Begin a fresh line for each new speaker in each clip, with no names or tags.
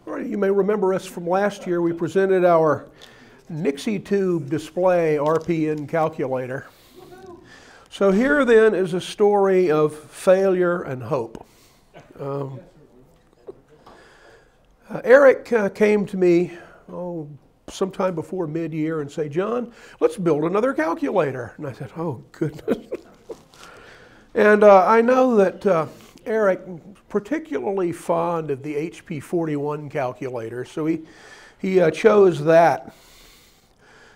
All right, you may remember us from last year. We presented our Nixie tube display RPN calculator. So here then is a story of failure and hope. Eric came to me sometime before mid-year and said, "John, let's build another calculator." And I said, "Oh, goodness." And I know that Eric particularly fond of the HP 41 calculator, so he chose that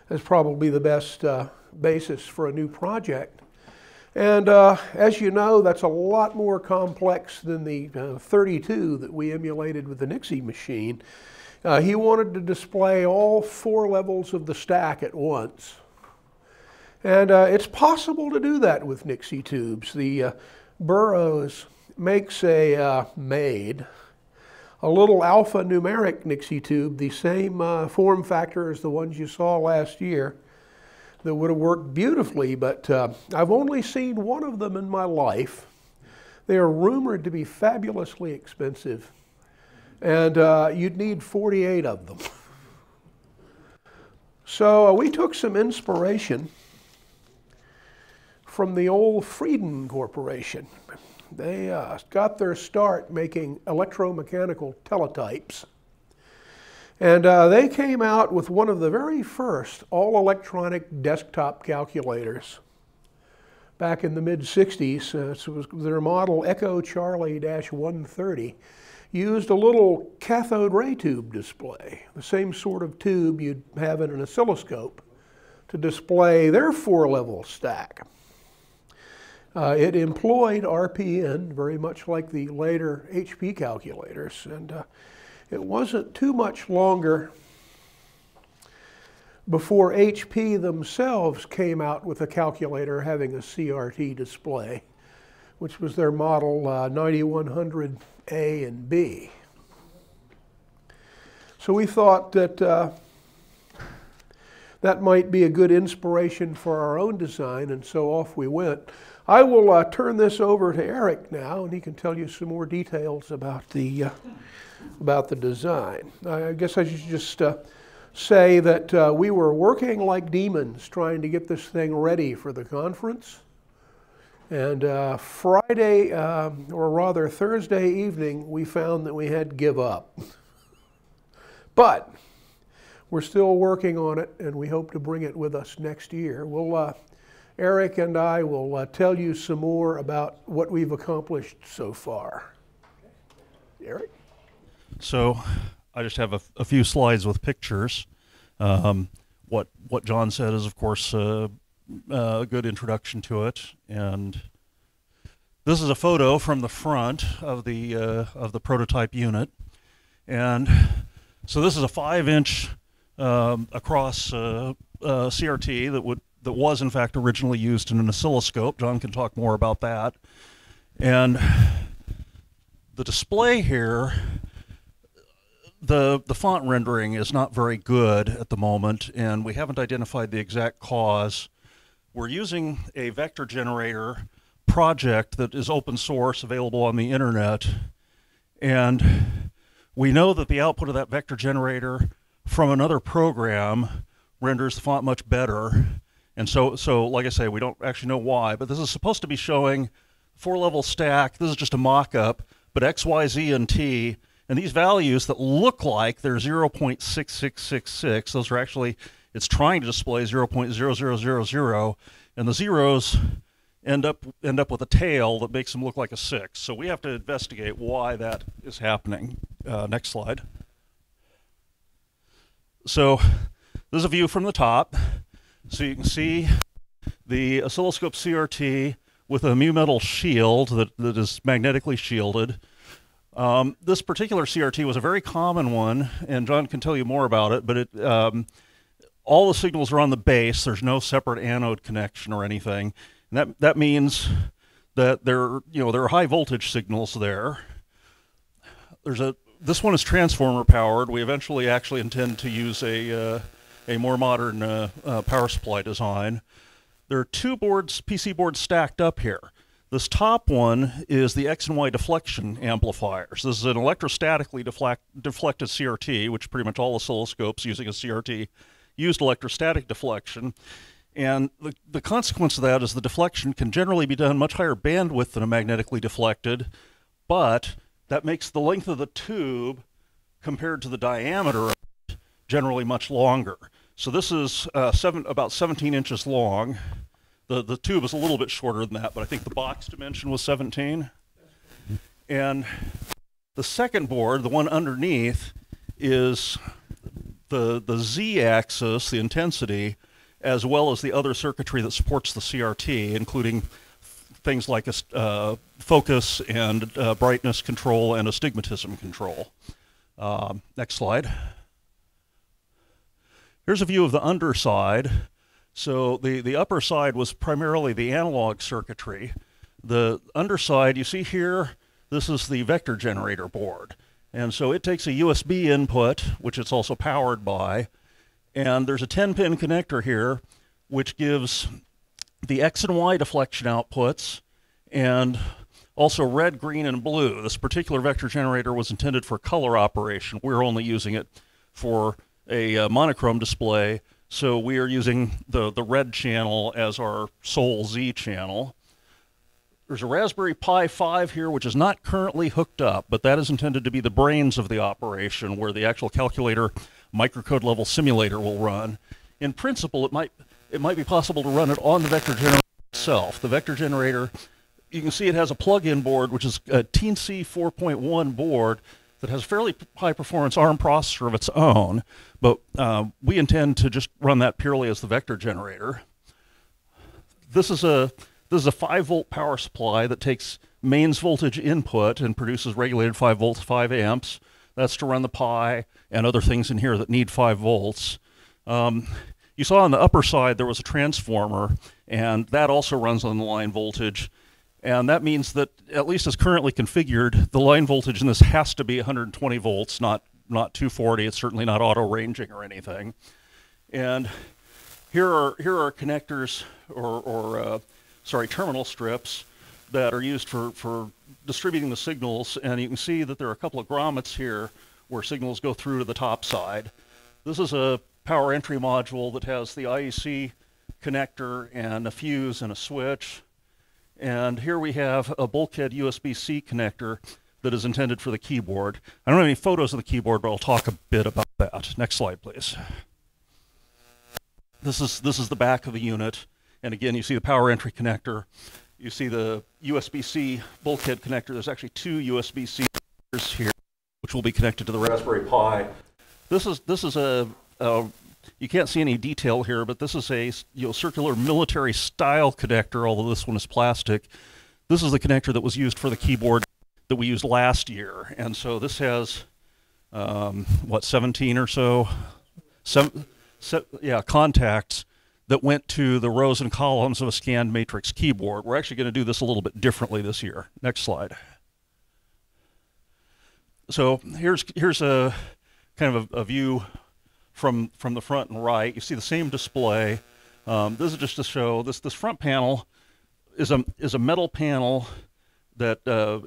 as probably the best basis for a new project. And as you know, that's a lot more complex than the 32 that we emulated with the Nixie machine. He wanted to display all 4 levels of the stack at once. And it's possible to do that with Nixie tubes. The Burroughs makes made a little alphanumeric Nixie tube, the same form factor as the ones you saw last year, that would have worked beautifully, but I've only seen one of them in my life. They are rumored to be fabulously expensive, and you'd need 48 of them. So we took some inspiration from the old Frieden Corporation. They got their start making electromechanical teletypes. And they came out with one of the very first all-electronic desktop calculators back in the mid-60s. It was their model Echo Charlie-130. Used a little cathode ray tube display, the same sort of tube you'd have in an oscilloscope, to display their 4-level stack. It employed RPN, very much like the later HP calculators, and it wasn't too much longer before HP themselves came out with a calculator having a CRT display, which was their model 9100A and B. So we thought that that might be a good inspiration for our own design, and so off we went. I will turn this over to Eric now, and he can tell you some more details about the design. I guess I should just say that we were working like demons trying to get this thing ready for the conference. And Friday, or rather Thursday evening, we found that we had to give up. But we're still working on it, and we hope to bring it with us next year. Eric and I will tell you some more about what we've accomplished so far. Eric?
So I just have a few slides with pictures. What John said is, of course, a good introduction to it. And this is a photo from the front of the prototype unit. And so this is a 5-inch across CRT that was in fact originally used in an oscilloscope. John can talk more about that. And the display here, the font rendering is not very good at the moment, and we haven't identified the exact cause. We're using a vector generator project that is open source, available on the internet, and we know that the output of that vector generator from another program renders the font much better. And so like I say, we don't actually know why, but this is supposed to be showing 4-level stack. This is just a mock-up, but X, Y, Z, and T, and these values that look like they're 0.6666, those are actually, it's trying to display 0.0000, and the zeros end up with a tail that makes them look like a 6. So we have to investigate why that is happening. Next slide. So this is a view from the top. So you can see the oscilloscope CRT with a mu metal shield that is magnetically shielded. This particular CRT was a very common one, and John can tell you more about it, but all the signals are on the base. There's no separate anode connection or anything. And that means that there are high voltage signals there. This one is transformer powered. We eventually actually intend to use a more modern power supply design. There are 2 boards, PC boards stacked up here. This top one is the X and Y deflection amplifiers. This is an electrostatically deflected CRT, which pretty much all oscilloscopes using a CRT used electrostatic deflection. And the consequence of that is the deflection can generally be done much higher bandwidth than a magnetically deflected, but that makes the length of the tube compared to the diameter generally much longer. So this is about 17 inches long. The tube is a little bit shorter than that, but I think the box dimension was 17. And the second board, the one underneath, is the z-axis, the intensity, as well as the other circuitry that supports the CRT, including things like focus and brightness control and astigmatism control. Next slide. Here's a view of the underside. So the upper side was primarily the analog circuitry. The underside, you see here, this is the vector generator board. And so it takes a USB input, which it's also powered by, and there's a 10-pin connector here, which gives the X and Y deflection outputs, and also red, green, and blue. This particular vector generator was intended for color operation. We're only using it for a monochrome display, so we are using the red channel as our sole Z channel. There's a Raspberry Pi 5 here, which is not currently hooked up, but that is intended to be the brains of the operation, where the actual calculator microcode level simulator will run. In principle, it might be possible to run it on the vector generator itself. The vector generator, you can see it has a plug-in board, which is a Teensy 4.1 board that has a fairly high-performance ARM processor of its own, but we intend to just run that purely as the vector generator. This is a 5-volt power supply that takes mains voltage input and produces regulated 5 volts, 5 amps. That's to run the Pi and other things in here that need 5 volts. You saw on the upper side there was a transformer, and that also runs on the line voltage. And that means that, at least as currently configured, the line voltage in this has to be 120 volts, not 240. It's certainly not auto-ranging or anything. And here are connectors or terminal strips that are used for distributing the signals. And you can see that there are a couple of grommets here where signals go through to the top side. This is a power entry module that has the IEC connector and a fuse and a switch. And here we have a bulkhead USB-C connector that is intended for the keyboard. I don't have any photos of the keyboard, but I'll talk a bit about that. Next slide, please. This is the back of the unit. And again, you see the power entry connector. You see the USB-C bulkhead connector. There's actually 2 USB-C connectors here, which will be connected to the Raspberry Pi. This is a you can't see any detail here, but this is a circular military style connector, although this one is plastic. This is the connector that was used for the keyboard that we used last year. And so this has, 17 or so? Contacts that went to the rows and columns of a scanned matrix keyboard. We're actually going to do this a little bit differently this year. Next slide. So here's a kind of a view from the front and right. You see the same display. This is just to show this front panel is a metal panel that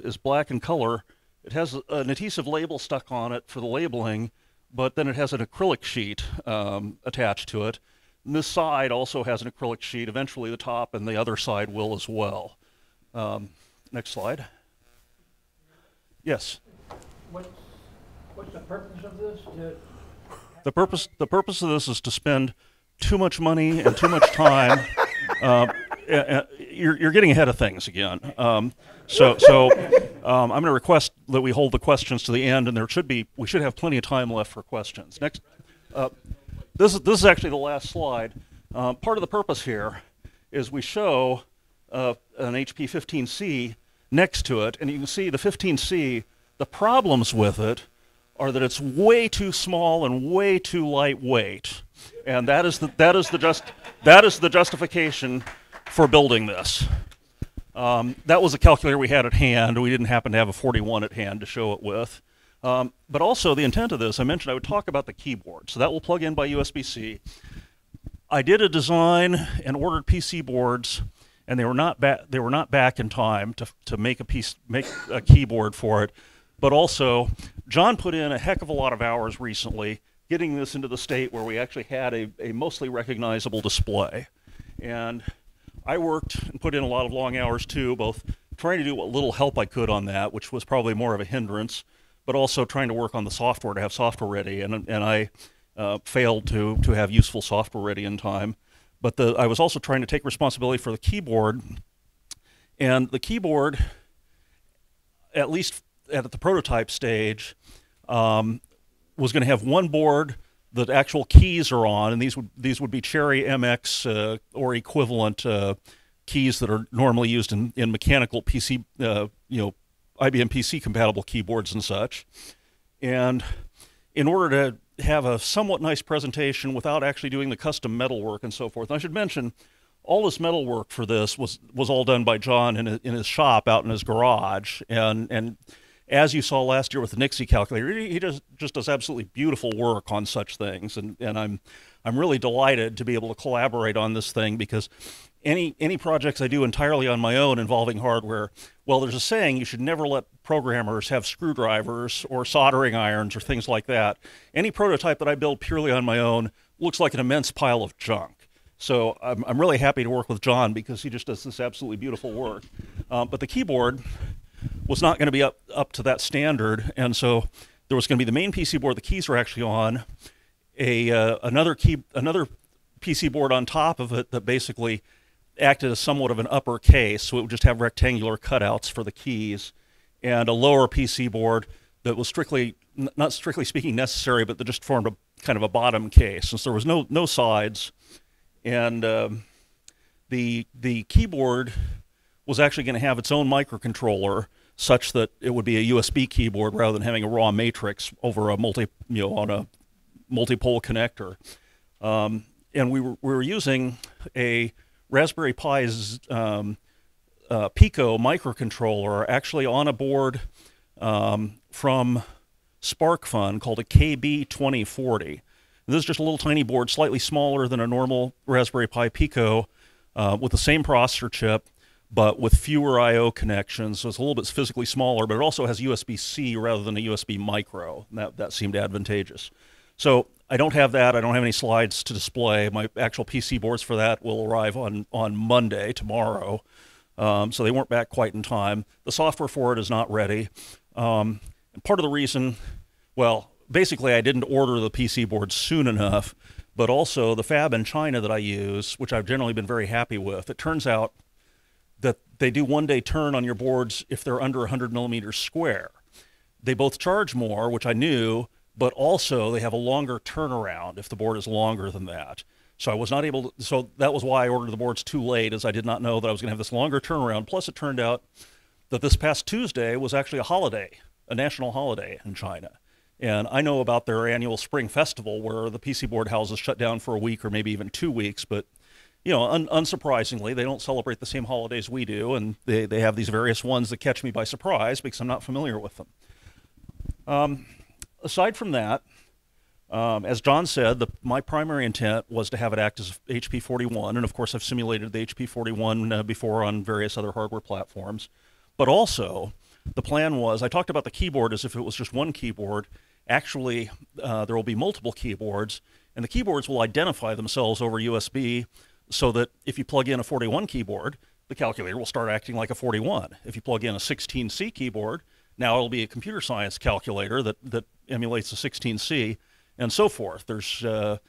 is black in color. It has an adhesive label stuck on it for the labeling, but then it has an acrylic sheet attached to it. And this side also has an acrylic sheet. Eventually the top and the other side will as well. Next slide. Yes?
What's the purpose of this?
The purpose of this is to spend too much money and too much time. You're getting ahead of things again. So I'm going to request that we hold the questions to the end, and we should have plenty of time left for questions. Next, this is actually the last slide. Part of the purpose here is we show an HP 15C next to it, and you can see the 15C. The problems with it are that it's way too small and way too lightweight, and that is the justification for building this. That was the calculator we had at hand. We didn't happen to have a 41 at hand to show it with. But also the intent of this, I mentioned I would talk about the keyboard, so that will plug in by USB-C. I did a design and ordered PC boards and they were not back in time to make a keyboard for it. But also, John put in a heck of a lot of hours recently getting this into the state where we actually had a mostly recognizable display. And I worked and put in a lot of long hours too, both trying to do what little help I could on that, which was probably more of a hindrance, but also trying to work on the software to have software ready. And I failed to have useful software ready in time. But I was also trying to take responsibility for the keyboard. And the keyboard, at least at the prototype stage, was going to have one board that actual keys are on, and these would be Cherry MX or equivalent keys that are normally used in mechanical PC, IBM PC compatible keyboards and such. And in order to have a somewhat nice presentation without actually doing the custom metal work and so forth, and I should mention, all this metal work for this was all done by John in his shop out in his garage, and as you saw last year with the Nixie calculator, he just does absolutely beautiful work on such things, and I'm really delighted to be able to collaborate on this thing, because any projects I do entirely on my own involving hardware, well, there's a saying, you should never let programmers have screwdrivers or soldering irons or things like that. Any prototype that I build purely on my own looks like an immense pile of junk. So I'm really happy to work with John, because he just does this absolutely beautiful work. But the keyboard was not going to be up to that standard, and so there was going to be the main PC board the keys were actually on, another PC board on top of it that basically acted as somewhat of an upper case, so it would just have rectangular cutouts for the keys, and a lower PC board that was not strictly speaking necessary, but that just formed a kind of a bottom case, since there was no sides. And the keyboard was actually going to have its own microcontroller, such that it would be a USB keyboard rather than having a raw matrix over a on a multi-pole connector. And we were using a Raspberry Pi's Pico microcontroller actually on a board from SparkFun called a KB2040. This is just a little tiny board, slightly smaller than a normal Raspberry Pi Pico, with the same processor chip, but with fewer I/O connections. So it's a little bit physically smaller, but it also has USB-C rather than a USB micro. And that seemed advantageous. So I don't have that. I don't have any slides to display. My actual PC boards for that will arrive on Monday, tomorrow. So they weren't back quite in time. The software for it is not ready. And part of the reason, well, basically I didn't order the PC board soon enough, but also the fab in China that I use, which I've generally been very happy with, it turns out that they do one-day turn on your boards if they're under 100 millimeters square. They both charge more, which I knew, but also they have a longer turnaround if the board is longer than that. So I was not able to, so that was why I ordered the boards too late, as I did not know that I was going to have this longer turnaround. Plus it turned out that this past Tuesday was actually a holiday, a national holiday in China. And I know about their annual spring festival where the PC board houses shut down for a week or maybe even 2 weeks, but unsurprisingly, they don't celebrate the same holidays we do, and they have these various ones that catch me by surprise because I'm not familiar with them. Aside from that, as John said, my primary intent was to have it act as HP41, and of course I've simulated the HP41 before on various other hardware platforms. But also, the plan was, I talked about the keyboard as if it was just one keyboard. Actually, there will be multiple keyboards, and the keyboards will identify themselves over USB, so that if you plug in a 41 keyboard, the calculator will start acting like a 41. If you plug in a 16C keyboard, now it'll be a computer science calculator that emulates a 16C, and so forth. There's, the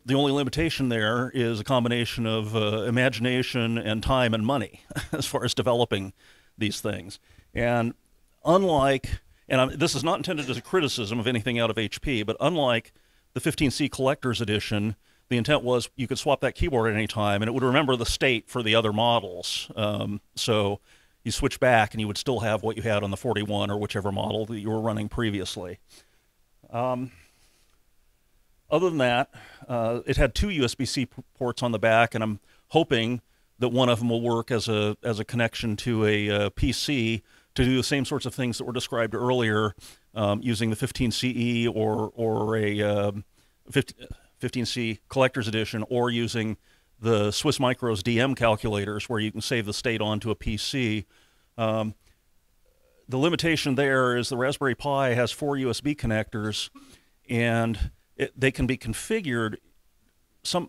only limitation there is a combination of imagination and time and money as far as developing these things. And unlike, this is not intended as a criticism of anything out of HP, but unlike the 15C Collector's Edition, the intent was you could swap that keyboard at any time, and it would remember the state for the other models. So you switch back, and you would still have what you had on the 41 or whichever model that you were running previously. Other than that, it had 2 USB-C ports on the back, and I'm hoping that one of them will work as a connection to a PC to do the same sorts of things that were described earlier, using the 15CE or a 15C Collector's Edition, or using the Swiss Micro's DM calculators where you can save the state onto a PC. The limitation there is the Raspberry Pi has 4 USB connectors, and they can be configured.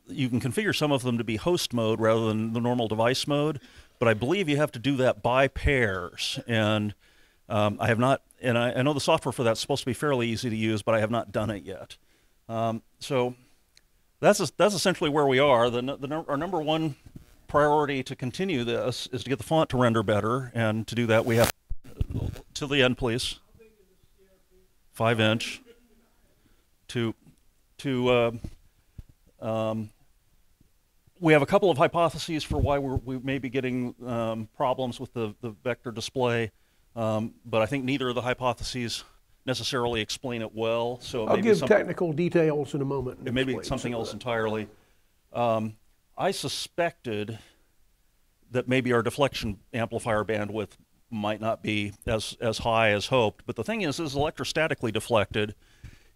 You can configure some of them to be host mode rather than the normal device mode, but I believe you have to do that by pairs. And I have not, and I know the software for that's supposed to be fairly easy to use, but I have not done it yet. So that's essentially where we are. Our number one priority to continue this is to get the font to render better, and to do that we have to the end, please. 5-inch. We have a couple of hypotheses for why we may be getting problems with the vector display, but I think neither of the hypotheses necessarily explain it well. So
I'll give technical details in a moment.
It may be something else entirely. I suspected that maybe our deflection amplifier bandwidth might not be as high as hoped, but the thing is electrostatically deflected,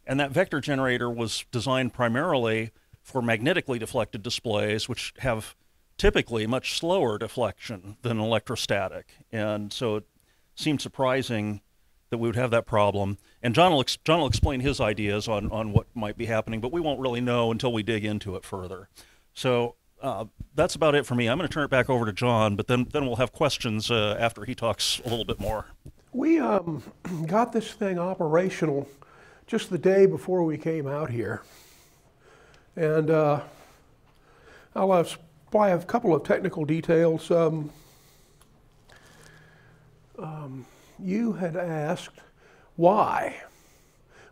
and that vector generator was designed primarily for magnetically deflected displays, which have typically much slower deflection than electrostatic. And so it seemed surprising that we would have that problem. And John will explain his ideas on what might be happening, but we won't really know until we dig into it further. So that's about it for me. I'm going to turn it back over to John, but then we'll have questions after he talks a little bit more.
We got this thing operational just the day before we came out here. And I'll supply a couple of technical details. You had asked why.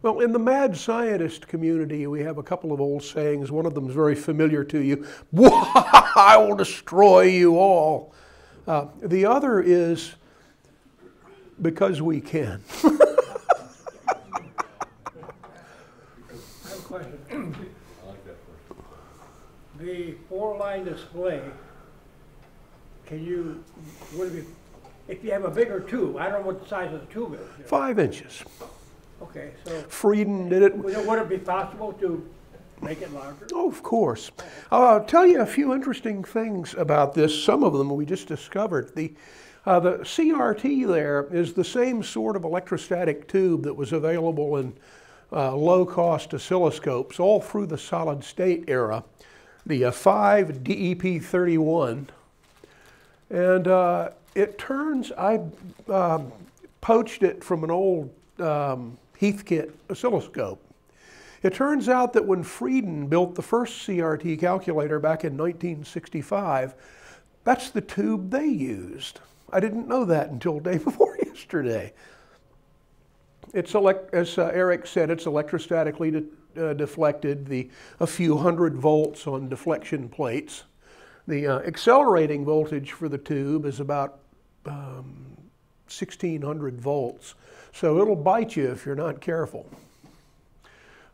Well, in the mad scientist community, we have a couple of old sayings. One of them is very familiar to you. I will destroy you all. The other is because we can.
I have a question. The 4-line display, if you have a bigger tube, I don't know what the size of the tube is.
5 inches.
Okay, so
Frieden did it.
Would it be possible to make it larger?
Oh, of course. I'll tell you a few interesting things about this. Some of them we just discovered. The CRT there is the same sort of electrostatic tube that was available in low-cost oscilloscopes all through the solid-state era. The 5 DEP31. And it turns, I poached it from an old Heathkit oscilloscope. It turns out that when Frieden built the first CRT calculator back in 1965, that's the tube they used. I didn't know that until day before yesterday. It's as Eric said, it's electrostatically deflected, a few hundred volts on deflection plates. The accelerating voltage for the tube is about 1600 volts. So it'll bite you if you're not careful.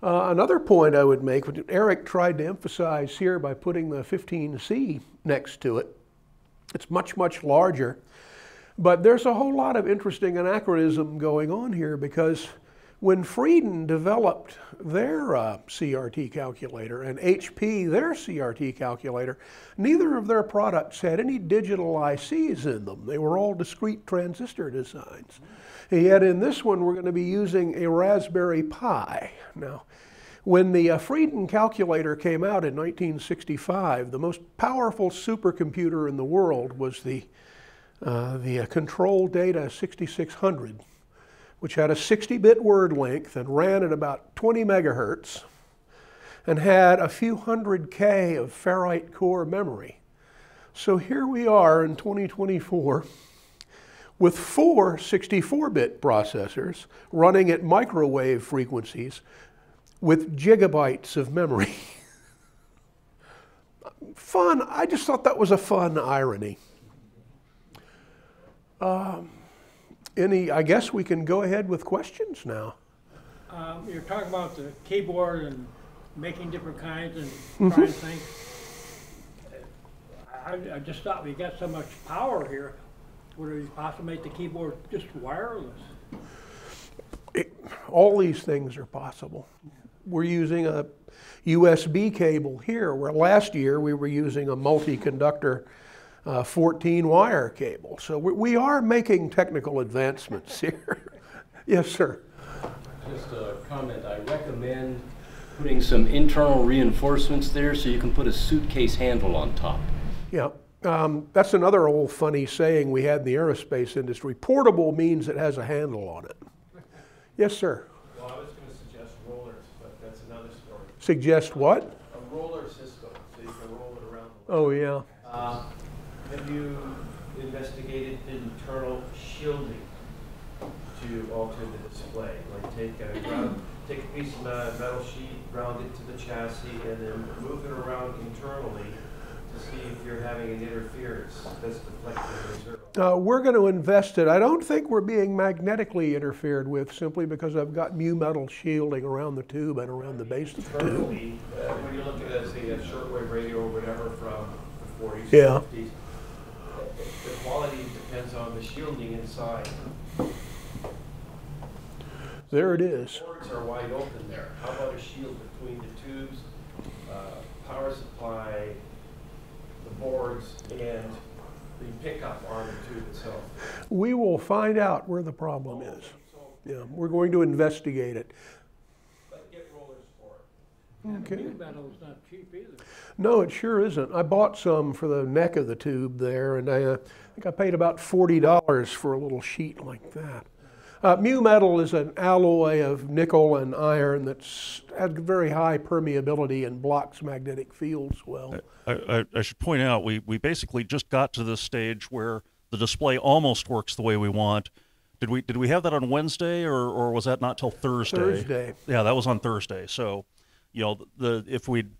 Another point I would make, which Eric tried to emphasize here by putting the 15C next to it, it's much, much larger. But there's a whole lot of interesting anachronism going on here, because when Frieden developed their CRT calculator and HP their CRT calculator, neither of their products had any digital ICs in them. They were all discrete transistor designs. And yet in this one, we're going to be using a Raspberry Pi. Now, when the Frieden calculator came out in 1965, the most powerful supercomputer in the world was the Control Data 6600, which had a 60-bit word length and ran at about 20 megahertz and had a few hundred K of ferrite core memory. So here we are in 2024 with 4 64-bit processors running at microwave frequencies with gigabytes of memory. Fun. I just thought that was a fun irony. I guess we can go ahead with questions now.
You're talking about the keyboard and making different kinds and trying things. I just thought we got so much power here. Would it be possible to make the keyboard just wireless?
All these things are possible. we're using a USB cable here, where last year we were using a multi-conductor 14-wire cable. So we are making technical advancements here. Yes, sir.
Just a comment. I recommend putting some internal reinforcements there so you can put a suitcase handle on top.
Yeah. That's another old funny saying we had in the aerospace industry. Portable means it has a handle on it. Yes, sir.
Well, I was going to suggest rollers, but that's another story.
Suggest what?
A roller system, so you can roll it around the
Oh, yeah.
Have you investigated internal shielding to alter the display? Like take a piece of metal sheet, round it to the chassis, and then move it around internally to see if you're having an interference that's deflecting the result.
We're going to invest it. I don't think we're being magnetically interfered with simply because I've got mu metal shielding around the tube and around the base of the tube.
Internally, when you look at say a shortwave radio or whatever from the 40s,
Yeah.
50s, the quality depends on the shielding inside.
There it is.
The ports are wide open there. How about a shield between the tubes, power supply, the boards, and the pickup on the tube itself?
We will find out where the problem is. Yeah, we're going to investigate it.
But get rollers for it.
Okay.
New metal's not cheap either.
No, it sure isn't. I bought some for the neck of the tube there, and I think I paid about $40 for a little sheet like that. Mu metal is an alloy of nickel and iron that's has very high permeability and blocks magnetic fields well.
I should point out, we basically just got to this stage where the display almost works the way we want. Did we have that on Wednesday, or was that not till Thursday?
Thursday.
Yeah, that was on Thursday. So, you know, if we'd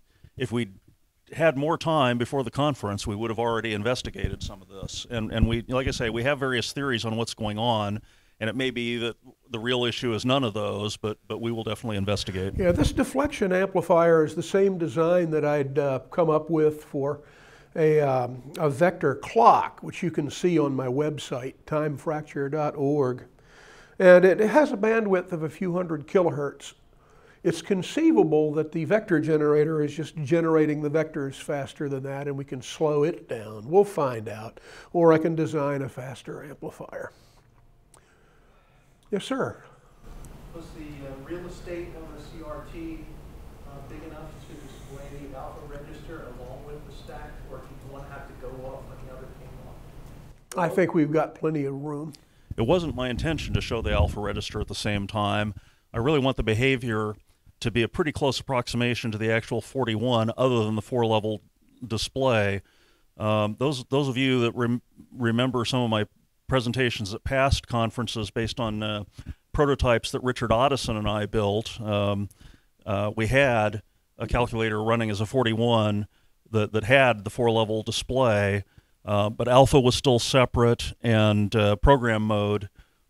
had more time before the conference, we would have already investigated some of this. And we, like I say, we have various theories on what's going on. And it may be that the real issue is none of those, but we will definitely investigate.
Yeah, this deflection amplifier is the same design that I'd come up with for a vector clock, which you can see on my website, timefracture.org. And it has a bandwidth of a few hundred kilohertz. It's conceivable that the vector generator is just generating the vectors faster than that, and we can slow it down. We'll find out. Or I can design a faster amplifier. Yes, sir.
Was the real estate on the CRT big enough to display the alpha register along with the stack, or did one have to go off when the other came on?
I think we've got plenty of room.
It wasn't my intention to show the alpha register at the same time. I really want the behavior to be a pretty close approximation to the actual 41, other than the 4-level display. Those of you that remember some of my presentations at past conferences based on prototypes that Richard Otteson and I built, we had a calculator running as a 41 that had the 4-level display, but alpha was still separate, and program mode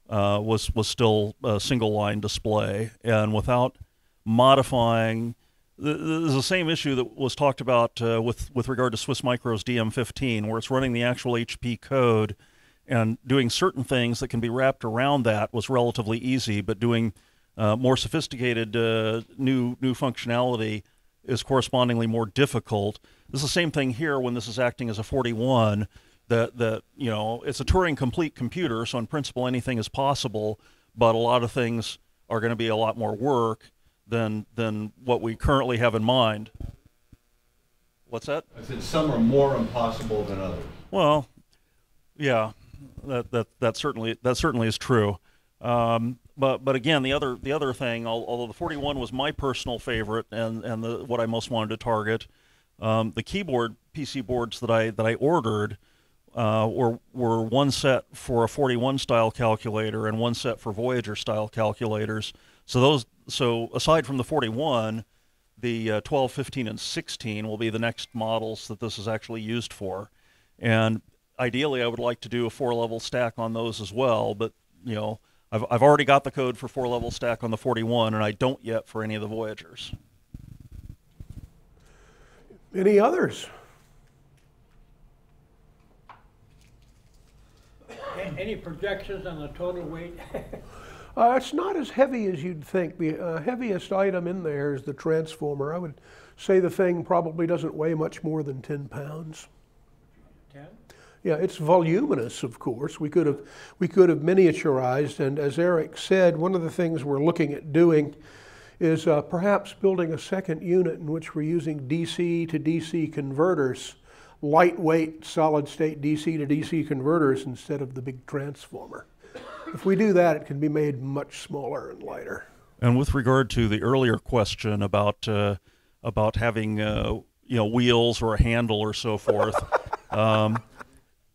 was still a single-line display. And without modifying, there's the same issue that was talked about with regard to Swiss Micro's DM15, where it's running the actual HP code, and doing certain things that can be wrapped around that was relatively easy, but doing more sophisticated new functionality is correspondingly more difficult. This is the same thing here when this is acting as a 41, that you know, it's a Turing complete computer, so in principle anything is possible, but a lot of things are going to be a lot more work than what we currently have in mind. What's that?
I said some are more impossible than others.
Well, yeah. That certainly is true, but again, the other thing, although the 41 was my personal favorite and what I most wanted to target, the keyboard PC boards that I ordered were one set for a 41 style calculator and one set for Voyager style calculators. So aside from the 41, the 12, 15, and 16 will be the next models that this is actually used for, and ideally, I would like to do a 4-level stack on those as well, but you know, I've already got the code for 4-level stack on the 41, and I don't yet for any of the Voyagers.
Any others?
Any projections on the total weight?
It's not as heavy as you'd think. The heaviest item in there is the transformer. I would say the thing probably doesn't weigh much more than 10 pounds.
10?
Yeah, it's voluminous, of course. We could have miniaturized, and as Eric said, one of the things we're looking at doing is perhaps building a second unit in which we're using DC to DC converters, lightweight solid-state DC to DC converters instead of the big transformer. If we do that, it can be made much smaller and lighter.
And with regard to the earlier question about having wheels or a handle or so forth,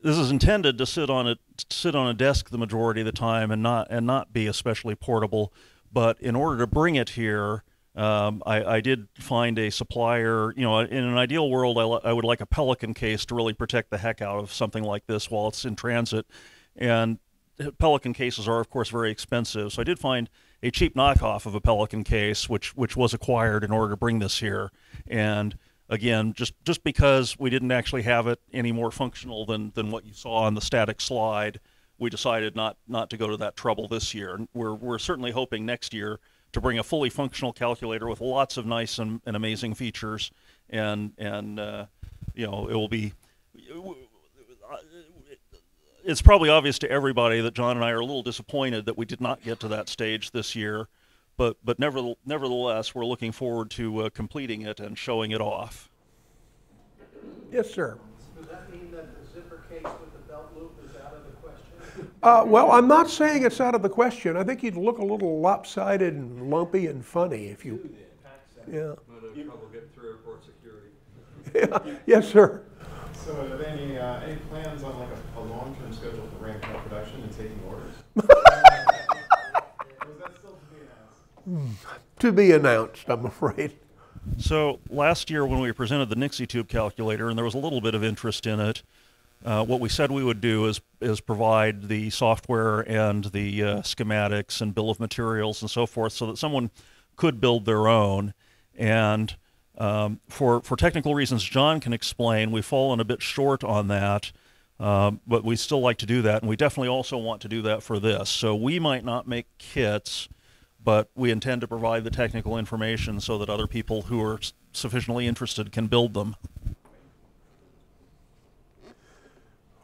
this is intended to sit on a desk the majority of the time and not be especially portable. But in order to bring it here, I did find a supplier. In an ideal world, I would like a Pelican case to really protect the heck out of something like this while it's in transit. And Pelican cases are, of course, very expensive. So I did find a cheap knockoff of a Pelican case, which was acquired in order to bring this here. And again, just because we didn't actually have it any more functional than what you saw on the static slide, we decided not to go to that trouble this year. And we're certainly hoping next year to bring a fully functional calculator with lots of nice and amazing features, and it will be. It's probably obvious to everybody that John and I are a little disappointed that we did not get to that stage this year, but nevertheless, we're looking forward to completing it and showing it off.
Yes, sir.
Does that mean that the zipper case with the belt loop is out of the question?
Well, I'm not saying it's out of the question. I think you'd look a little lopsided and lumpy and funny if you. Yeah.
Might have trouble getting through airport security.
Yeah. Yes, sir.
So, are there any plans on like a long-term schedule for ramping up production and taking orders? Or is that still to be announced?
To be announced, I'm afraid.
So last year when we presented the Nixie tube calculator, and there was a little bit of interest in it, what we said we would do is provide the software and the schematics and bill of materials and so forth so that someone could build their own. And for technical reasons John can explain, we've fallen a bit short on that, but we still like to do that, and we definitely also want to do that for this. So we might not make kits, but we intend to provide the technical information so that other people who are sufficiently interested can build them.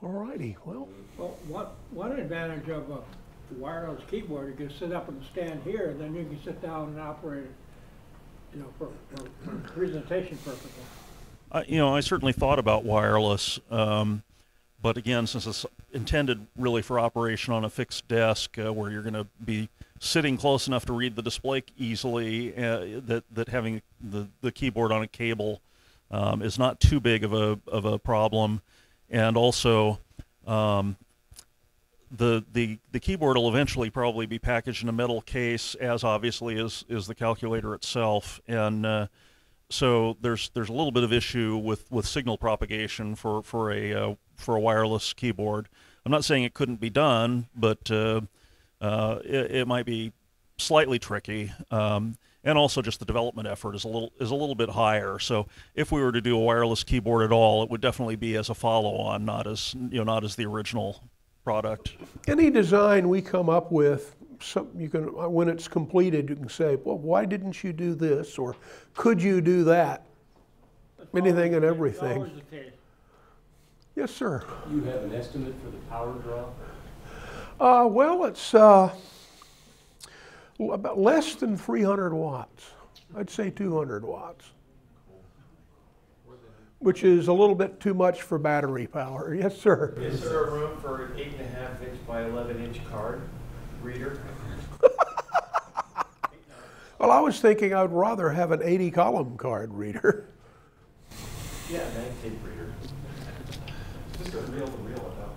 All righty. Well,
one advantage of a wireless keyboard, you can sit up and stand here, and then you can sit down and operate it, for presentation purposes.
I certainly thought about wireless, but again, since it's intended really for operation on a fixed desk where you're going to be sitting close enough to read the display easily, that having the keyboard on a cable is not too big of a problem. And also, the keyboard will eventually probably be packaged in a metal case, as obviously is the calculator itself. And so there's a little bit of issue with signal propagation for a wireless keyboard. I'm not saying it couldn't be done, but it might be slightly tricky. And also just the development effort is a little bit higher. So if we were to do a wireless keyboard at all, it would definitely be as a follow-on, not as the original product.
any design we come up with, when it's completed, you can say, well, why didn't you do this? Or could you do that? Anything and everything.
Always the case.
Yes, sir.
Do you have an estimate for the power draw?
Well, it's about less than 300 watts. I'd say 200 watts, which is a little bit too much for battery power. Yes, sir.
Is there room for an 8.5 inch by 11 inch card reader?
Well, I was thinking I'd rather have an 80 column card reader.
Yeah, mag tape reader.
Just a reel to reel it out.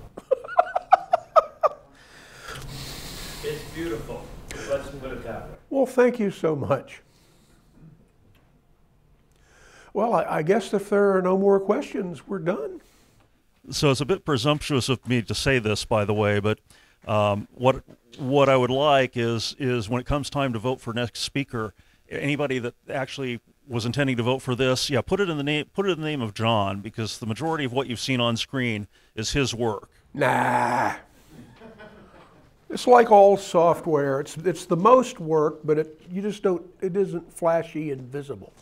It's beautiful. Let's put it that way.
Well, thank you so much. Well, I guess if there are no more questions, we're done.
So it's a bit presumptuous of me to say this, by the way, but what I would like is when it comes time to vote for next speaker, anybody that actually was intending to vote for this, yeah, put it in the name of John, because the majority of what you've seen on screen is his work.
Nah. It's like all software. It's the most work, but you just don't. It isn't flashy and visible.